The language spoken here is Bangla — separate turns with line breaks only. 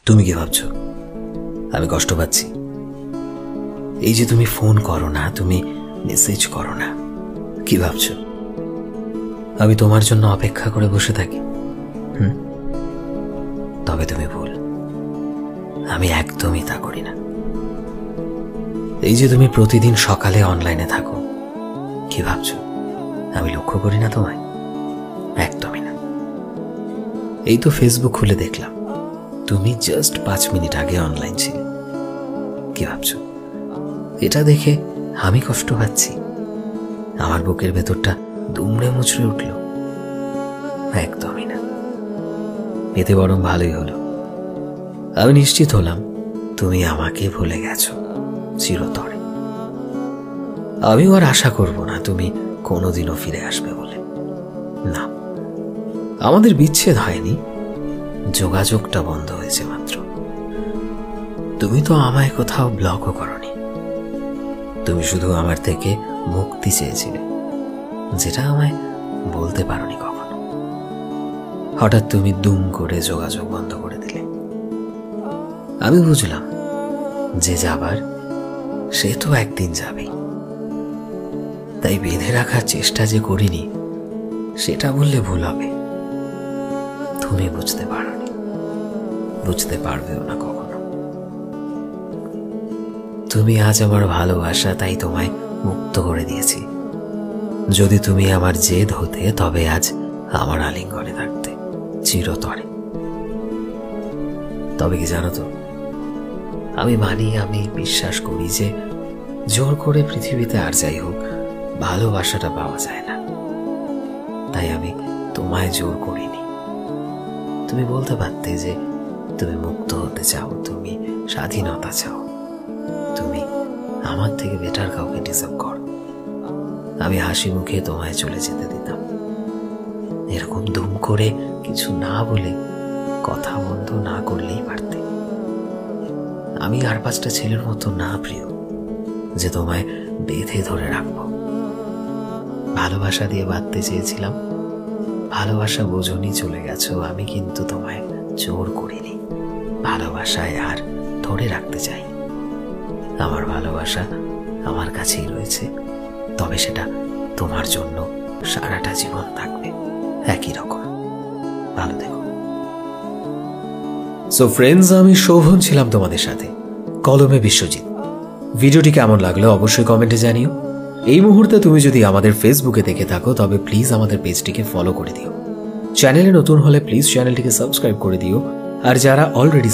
তুমি কি ভাবছো আমি কষ্ট পাচ্ছি? এই যে তুমি ফোন করো না, তুমি মেসেজ করো না, কি ভাবছো আমি তোমার জন্য অপেক্ষা করে বসে থাকি? তবে তুমি ভুল, আমি একদমই তা করি না। এই যে তুমি প্রতিদিন সকালে অনলাইনে থাকো, কি ভাবছো আমি লক্ষ্য করি না তোমায়? একদমই না। এই তো ফেসবুক খুলে দেখলাম তুমি জাস্ট 5 মিনিট আগে অনলাইন ছিলে, কি ভাবছো এটা দেখে আমি কষ্ট পাচ্ছি? আমার বুকের ভেতরটা দুমড়ে মুচড়ে উঠল? একদমই না। এতে বরং ভালোই হলো, আমি নিশ্চিত হলাম তুমি আমাকে ভুলে গেছো চিরতরে। আমিও আর আশা করব না তুমি কোনোদিনও ফিরে আসবে বলে। না, আমাদের বিচ্ছেদ হয়নি, যোগাযোগটা বন্ধ হয়েছে মাত্র। তুমি তো আমায় কোথাও ব্লকও করনি, তুমি শুধু আমার থেকে মুক্তি চেয়েছিলে, যেটা আমায় বলতে পারোনি কখনো। হঠাৎ তুমি দুম করে যোগাযোগ বন্ধ করে দিলে। আমি বুঝলাম যে যাবার সে তো একদিন যাবেই, তাই বেঁধে রাখার চেষ্টা যে করিনি সেটা বললে ভুল হবে। তুমি বুঝতে পারোনি, বুঝতে পারবেও না কখনো। তুমি আজ আমার ভালোবাসা, তাই তোমায় মুক্ত করে দিয়েছি। যদি তুমি আমার জেদ হতে, তবে আজ আমার আলিঙ্গনে থাকতে চিরতরে। তবে কি জানো তো, আমি মানি, আমি বিশ্বাস করি যে জোর করে পৃথিবীতে আর যাই হোক ভালোবাসাটা পাওয়া যায় না। তাই আমি তোমায় জোর করিনি। তুমি বলতে পারতে যে তুমি মুক্ত হতে চাও, তুমি স্বাধীনতা চাও, তুমি আমার থেকে বেটার কাউকে ডিজার্ভ করো। আমি হাসি মুখে তোমায় চলে যেতে দিতাম। এরকম দুম করে কিছু না বলে, কথা বন্ধ না করলেই পারতে। আমি আর 5টা ছেলের মতো না প্রিয়, যে তোমায় বেঁধে ধরে রাখবো। ভালোবাসা দিয়ে বাঁধতে চেয়েছিলাম, ভালোবাসা বোঝনি, চলে গেছো। আমি কিন্তু তোমায় জোর করিনি, ভালোবাসায় আর ধরে রাখতে চাই। আমার ভালোবাসা আমার কাছেই রয়েছে, তবে সেটা তোমার জন্য সারাটা জীবন থাকবে একই রকম। ভালো থেকো। সো ফ্রেন্ডস, আমি শোভন ছিলাম তোমাদের সাথে, কলমে বিশ্বজিৎ। ভিডিওটি কেমন লাগলো অবশ্যই কমেন্টে জানিও। এই মুহূর্তে তুমি যদি আমাদের ফেসবুকে দেখে থাকো, তবে প্লিজ আমাদের পেজটিকে ফলো করে দিও। চ্যানেলে নতুন হলে প্লিজ চ্যানেলটিকে সাবস্ক্রাইব করে দিও। আর যারা অলরেডি